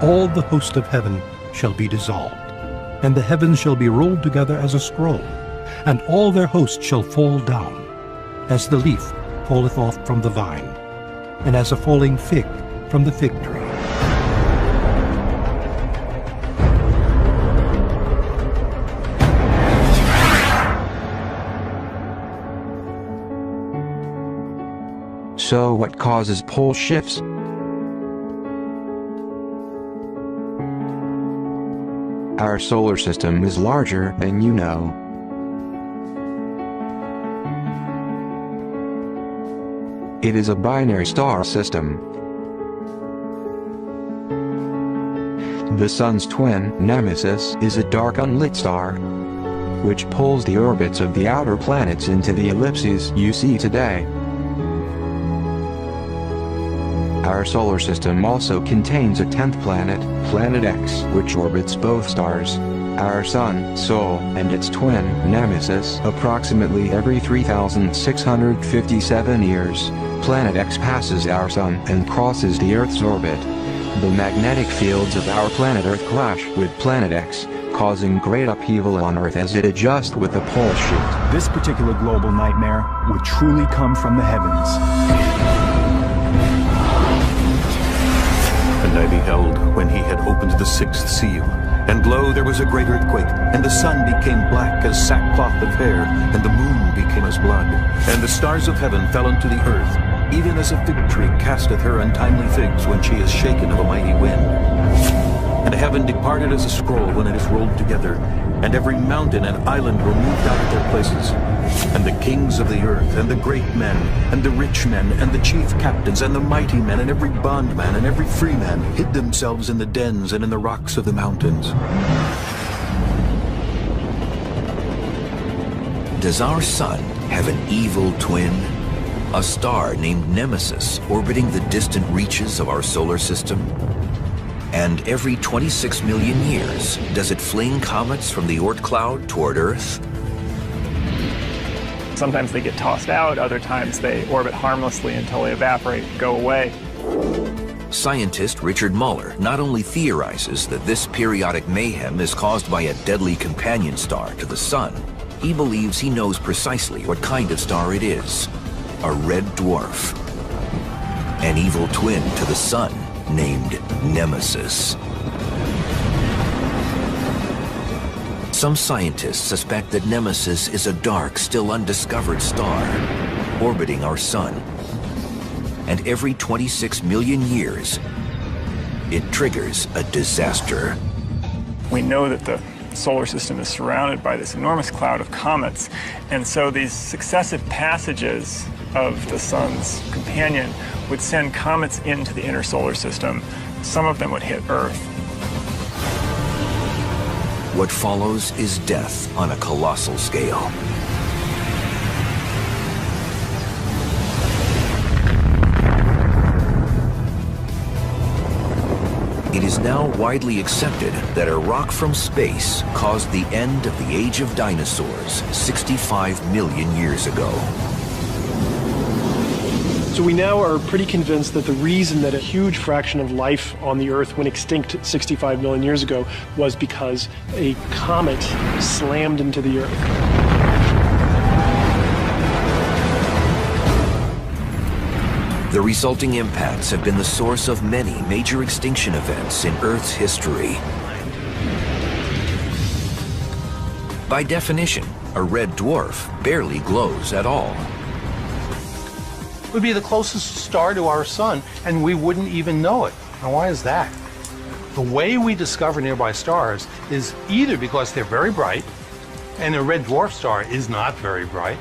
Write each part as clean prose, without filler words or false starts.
all the host of heaven shall be dissolved, and the heavens shall be rolled together as a scroll, and all their hosts shall fall down, as the leaf falleth off from the vine, and as a falling fig from the fig tree. So what causes pole shifts? Our solar system is larger than you know. It is a binary star system. The Sun's twin, Nemesis, is a dark unlit star, which pulls the orbits of the outer planets into the ellipses you see today. Our solar system also contains a 10th planet, Planet X, which orbits both stars, our Sun, Sol, and its twin, Nemesis, approximately every 3,657 years. Planet X passes our Sun and crosses the Earth's orbit. The magnetic fields of our planet Earth clash with Planet X, causing great upheaval on Earth as it adjusts with the pole shift. This particular global nightmare would truly come from the heavens. And I beheld when he had opened the sixth seal, and lo, there was a great earthquake, and the sun became black as sackcloth of hair, and the moon became as blood, and the stars of heaven fell unto the earth, even as a fig tree casteth her untimely figs when she is shaken of a mighty wind. And heaven departed as a scroll when it is rolled together, and every mountain and island were moved out of their places. And the kings of the earth, and the great men, and the rich men, and the chief captains, and the mighty men, and every bondman, and every free man, hid themselves in the dens and in the rocks of the mountains. Does our sun have an evil twin? A star named Nemesis orbiting the distant reaches of our solar system? And every 26 million years, does it fling comets from the Oort cloud toward Earth? Sometimes they get tossed out, other times they orbit harmlessly until they evaporate and go away. Scientist Richard Muller not only theorizes that this periodic mayhem is caused by a deadly companion star to the Sun, he believes he knows precisely what kind of star it is. A red dwarf. An evil twin to the Sun named Nemesis. Some scientists suspect that Nemesis is a dark, still undiscovered star orbiting our Sun. And every 26 million years, it triggers a disaster. We know that the solar system is surrounded by this enormous cloud of comets, and so these successive passages of the Sun's companion would send comets into the inner solar system. Some of them would hit Earth. What follows is death on a colossal scale. It is now widely accepted that a rock from space caused the end of the age of dinosaurs 65 million years ago. So we now are pretty convinced that the reason that a huge fraction of life on the Earth went extinct 65 million years ago was because a comet slammed into the Earth. The resulting impacts have been the source of many major extinction events in Earth's history. By definition, a red dwarf barely glows at all. Would be the closest star to our sun, and we wouldn't even know it. Now, why is that? The way we discover nearby stars is either because they're very bright, and a red dwarf star is not very bright,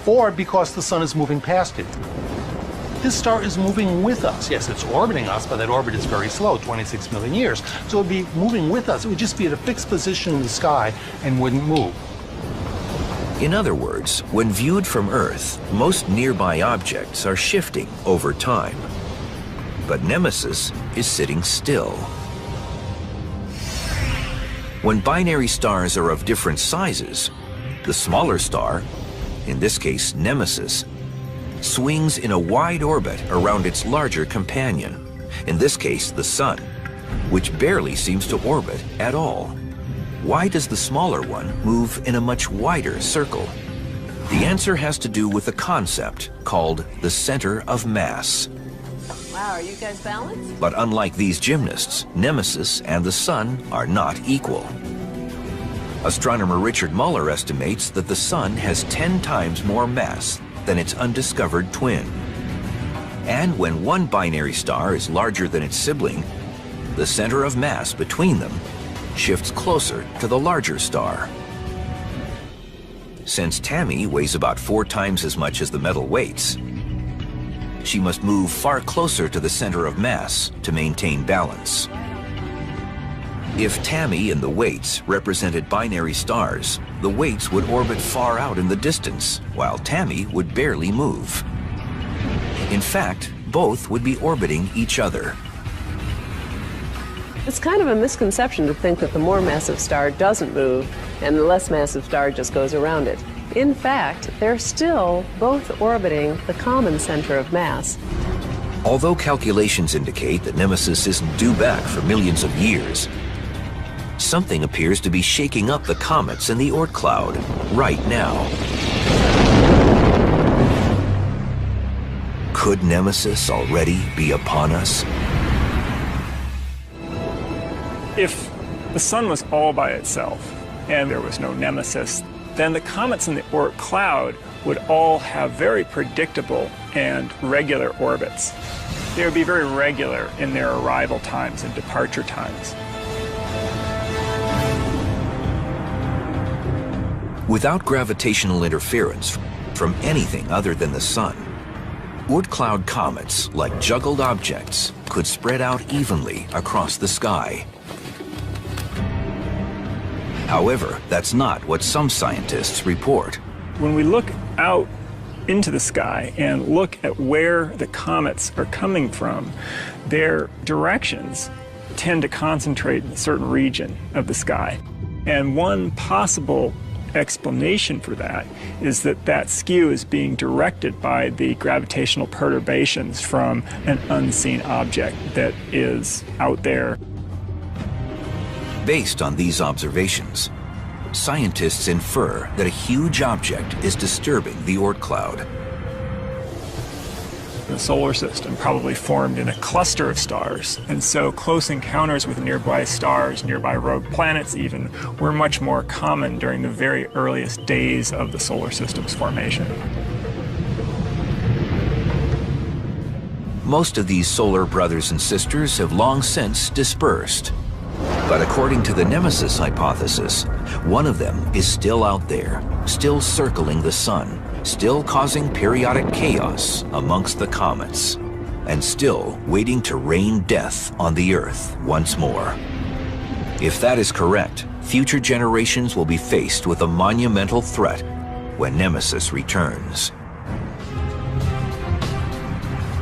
or because the sun is moving past it. This star is moving with us. Yes, it's orbiting us, but that orbit is very slow, 26 million years. So it would be moving with us. It would just be at a fixed position in the sky and wouldn't move. In other words, when viewed from Earth, most nearby objects are shifting over time. But Nemesis is sitting still. When binary stars are of different sizes, the smaller star, in this case Nemesis, swings in a wide orbit around its larger companion, in this case the Sun, which barely seems to orbit at all. Why does the smaller one move in a much wider circle? The answer has to do with a concept called the center of mass. Wow, are you guys balanced? But unlike these gymnasts, Nemesis and the Sun are not equal. Astronomer Richard Muller estimates that the Sun has 10 times more mass than its undiscovered twin. And when one binary star is larger than its sibling, the center of mass between them shifts closer to the larger star. Since Tammy weighs about 4 times as much as the metal weights, she must move far closer to the center of mass to maintain balance. If Tammy and the weights represented binary stars, the weights would orbit far out in the distance, while Tammy would barely move. In fact, both would be orbiting each other. It's kind of a misconception to think that the more massive star doesn't move and the less massive star just goes around it. In fact, they're still both orbiting the common center of mass. Although calculations indicate that Nemesis isn't due back for millions of years, something appears to be shaking up the comets in the Oort cloud right now. Could Nemesis already be upon us? If the Sun was all by itself and there was no Nemesis, then the comets in the Oort cloud would all have very predictable and regular orbits. They would be very regular in their arrival times and departure times. Without gravitational interference from anything other than the Sun, Oort cloud comets, like juggled objects, could spread out evenly across the sky. However, that's not what some scientists report. When we look out into the sky and look at where the comets are coming from, their directions tend to concentrate in a certain region of the sky. And one possible explanation for that is that that skew is being directed by the gravitational perturbations from an unseen object that is out there. Based on these observations, scientists infer that a huge object is disturbing the Oort cloud. The solar system probably formed in a cluster of stars, and so close encounters with nearby stars, nearby rogue planets even, were much more common during the very earliest days of the solar system's formation. Most of these solar brothers and sisters have long since dispersed. But according to the Nemesis hypothesis, one of them is still out there, still circling the Sun, still causing periodic chaos amongst the comets, and still waiting to rain death on the Earth once more. If that is correct, future generations will be faced with a monumental threat when Nemesis returns.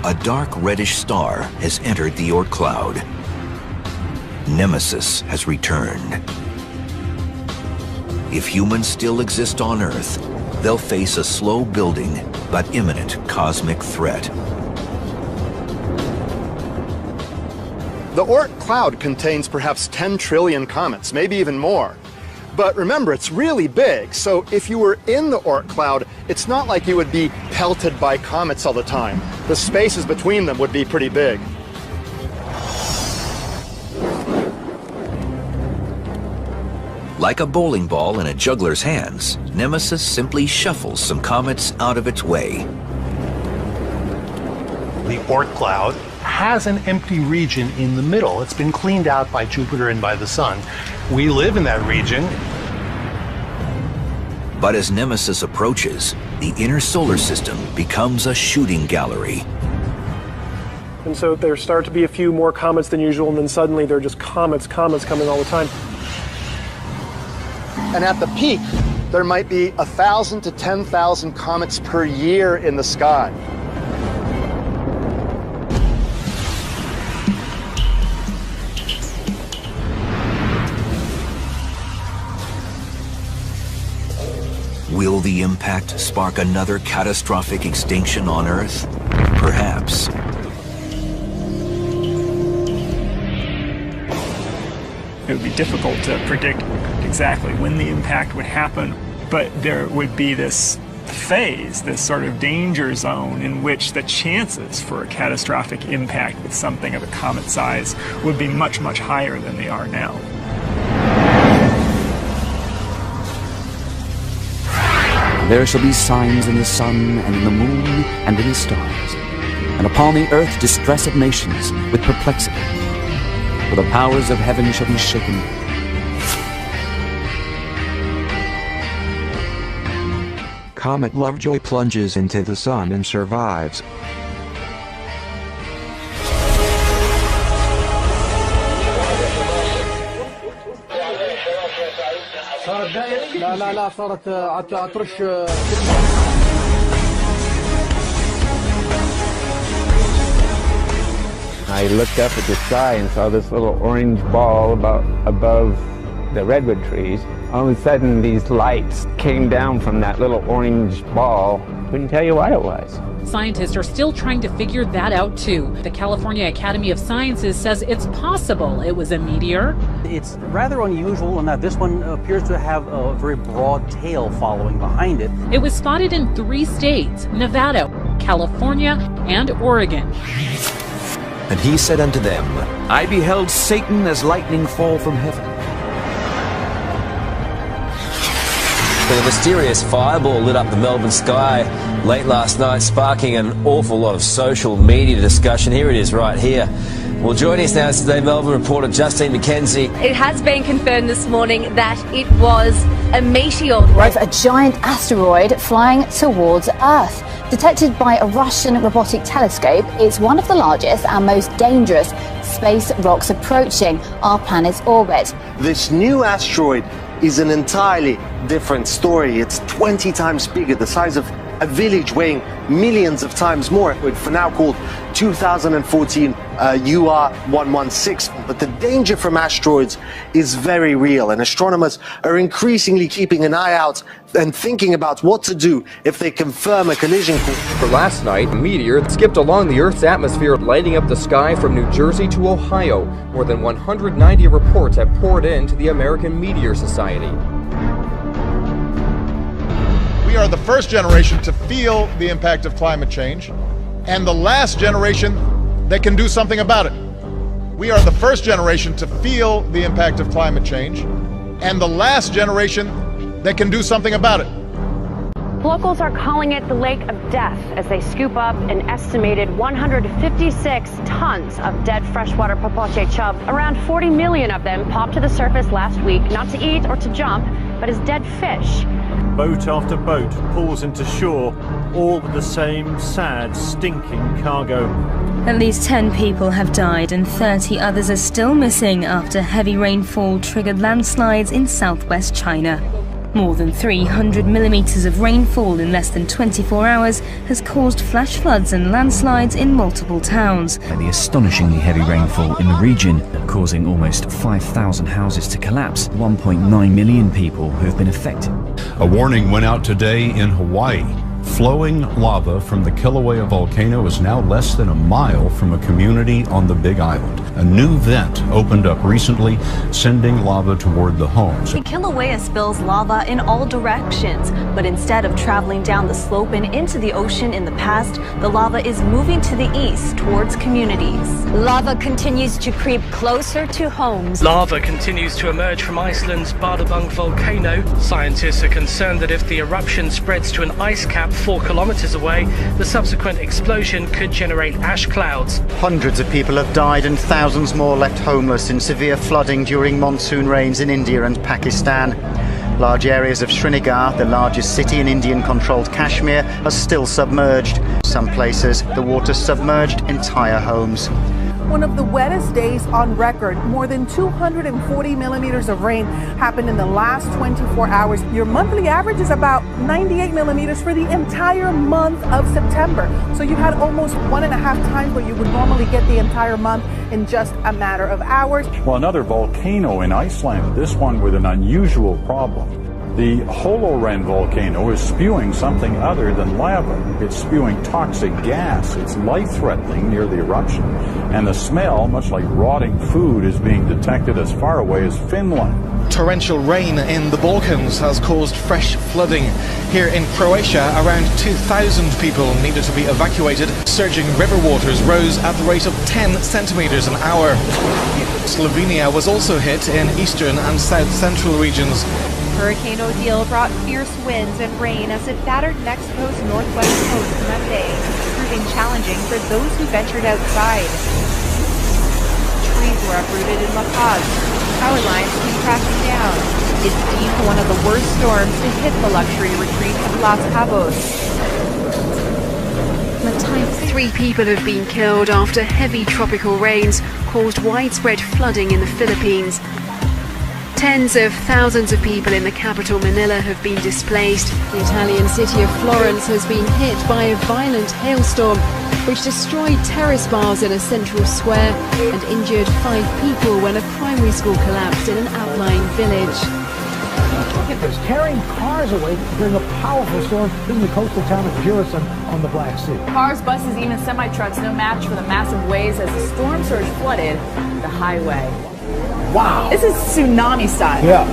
A dark reddish star has entered the Oort cloud. Nemesis has returned. If humans still exist on Earth, they'll face a slow-building but imminent cosmic threat. The Oort cloud contains perhaps 10 trillion comets, maybe even more. But remember, it's really big, so if you were in the Oort cloud, it's not like you would be pelted by comets all the time. The spaces between them would be pretty big. Like a bowling ball in a juggler's hands, Nemesis simply shuffles some comets out of its way. The Oort cloud has an empty region in the middle. It's been cleaned out by Jupiter and by the Sun. We live in that region. But as Nemesis approaches, the inner solar system becomes a shooting gallery. And so there start to be a few more comets than usual, and then suddenly there are just comets coming all the time. And at the peak, there might be 1,000 to 10,000 comets per year in the sky. Will the impact spark another catastrophic extinction on Earth? Perhaps. It would be difficult to predict exactly when the impact would happen, but there would be this phase, this sort of danger zone in which the chances for a catastrophic impact with something of a comet size would be much, much higher than they are now. There shall be signs in the sun, and in the moon, and in the stars, and upon the earth distress of nations with perplexity. For the powers of heaven shall be shaken. Comet Lovejoy plunges into the sun and survives. I looked up at the sky and saw this little orange ball above the redwood trees. All of a sudden, these lights came down from that little orange ball. Couldn't tell you what it was. Scientists are still trying to figure that out too. The California Academy of Sciences says it's possible it was a meteor. It's rather unusual in that this one appears to have a very broad tail following behind it. It was spotted in 3 states, Nevada, California, and Oregon. And he said unto them, I beheld Satan as lightning fall from heaven. The mysterious fireball lit up the Melbourne sky late last night, sparking an awful lot of social media discussion. Here it is right here. Well, joining us now is Today Melbourne reporter Justine McKenzie. It has been confirmed this morning that it was a meteor. A giant asteroid flying towards Earth. Detected by a Russian robotic telescope, it's one of the largest and most dangerous space rocks approaching our planet's orbit. This new asteroid is an entirely different story. It's 20 times bigger, the size of a village, weighing millions of times more. It's for now called 2014 UR116. But the danger from asteroids is very real, and astronomers are increasingly keeping an eye out and thinking about what to do if they confirm a collision course. For last night, a meteor skipped along the Earth's atmosphere, lighting up the sky from New Jersey to Ohio. More than 190 reports have poured into the American Meteor Society. We are the first generation to feel the impact of climate change, and the last generation that can do something about it. We are the first generation to feel the impact of climate change, and the last generation that can do something about it. Locals are calling it the Lake of Death as they scoop up an estimated 156 tons of dead freshwater popoche chub. Around 40 million of them popped to the surface last week, not to eat or to jump, but as dead fish. Boat after boat pulls into shore, all with the same sad, stinking cargo. At least 10 people have died and 30 others are still missing after heavy rainfall triggered landslides in southwest China. More than 300 millimeters of rainfall in less than 24 hours has caused flash floods and landslides in multiple towns. The astonishingly heavy rainfall in the region, causing almost 5,000 houses to collapse, 1.9 million people who have been affected. A warning went out today in Hawaii. Flowing lava from the Kilauea volcano is now less than a mile from a community on the Big Island. A new vent opened up recently, sending lava toward the homes. Kilauea spills lava in all directions, but instead of traveling down the slope and into the ocean in the past, the lava is moving to the east towards communities. Lava continues to creep closer to homes. Lava continues to emerge from Iceland's Bardabung volcano. Scientists are concerned that if the eruption spreads to an ice cap 4 kilometers away, the subsequent explosion could generate ash clouds. Hundreds of people have died and thousands more left homeless in severe flooding during monsoon rains in India and Pakistan. Large areas of Srinagar, the largest city in Indian-controlled Kashmir, are still submerged. Some places, the water submerged entire homes. One of the wettest days on record. More than 240 millimeters of rain happened in the last 24 hours. Your monthly average is about 98 millimeters for the entire month of September. So you had almost 1.5 times what you would normally get the entire month in just a matter of hours. Well, another volcano in Iceland, this one with an unusual problem. The Holoren volcano is spewing something other than lava. It's spewing toxic gas. It's life-threatening near the eruption. And the smell, much like rotting food, is being detected as far away as Finland. Torrential rain in the Balkans has caused fresh flooding. Here in Croatia, around 2,000 people needed to be evacuated. Surging river waters rose at the rate of 10 centimeters an hour. Slovenia was also hit in eastern and south-central regions. Hurricane Odile brought fierce winds and rain as it battered Mexico's northwest coast Monday, proving challenging for those who ventured outside. Trees were uprooted in La Paz. Power lines came crashing down. It's deemed one of the worst storms to hit the luxury retreat of Los Cabos. 3 people have been killed after heavy tropical rains caused widespread flooding in the Philippines. Tens of thousands of people in the capital Manila have been displaced. The Italian city of Florence has been hit by a violent hailstorm which destroyed terrace bars in a central square and injured 5 people when a primary school collapsed in an outlying village. Look at this, carrying cars away during a powerful storm in the coastal town of Giresun on the Black Sea. Cars, buses, even semi-trucks, no match for the massive waves as the storm surge flooded the highway. Wow. This is tsunami style. Yeah.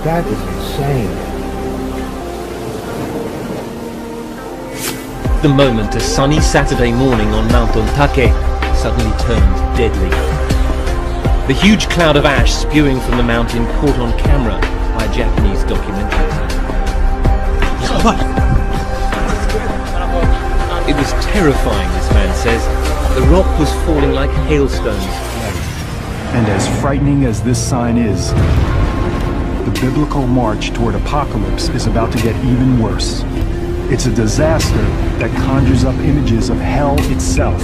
That is insane. The moment a sunny Saturday morning on Mount Ontake suddenly turned deadly. The huge cloud of ash spewing from the mountain caught on camera by a Japanese documentary. It was terrifying, this man says. The rock was falling like hailstones. And as frightening as this sign is, the biblical march toward apocalypse is about to get even worse. It's a disaster that conjures up images of hell itself.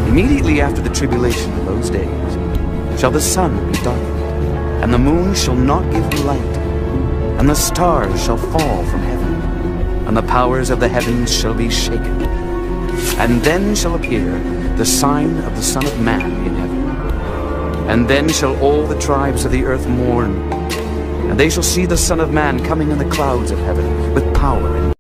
Immediately after the tribulation of those days shall the sun be darkened, and the moon shall not give light, and the stars shall fall from heaven, and the powers of the heavens shall be shaken. And then shall appear the sign of the Son of Man in heaven. And then shall all the tribes of the earth mourn, and they shall see the Son of Man coming in the clouds of heaven with power and